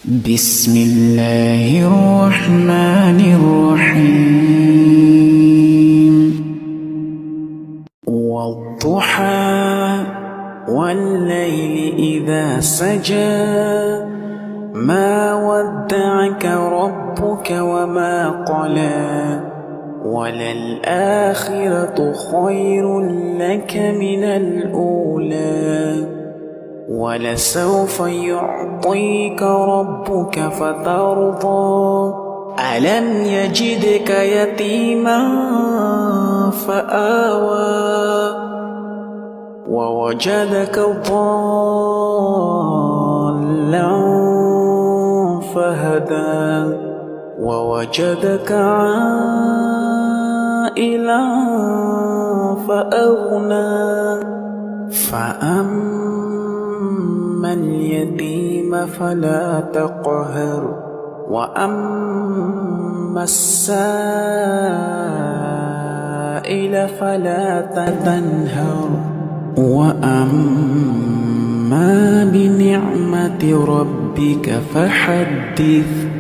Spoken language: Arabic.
بسم الله الرحمن الرحيم والضحى والليل إذا سجى ما ودعك ربك وما قلى وللآخرة خير لك من الأولى ولسوف يعطيك ربك فترضى ألم يجدك يتيما فآوى ووجدك ضالا فهدى ووجدك عائلا فأغنى فأما اليتيم فلا تقهر وأما السائل فلا تنهر وأما بنعمة ربك فحدث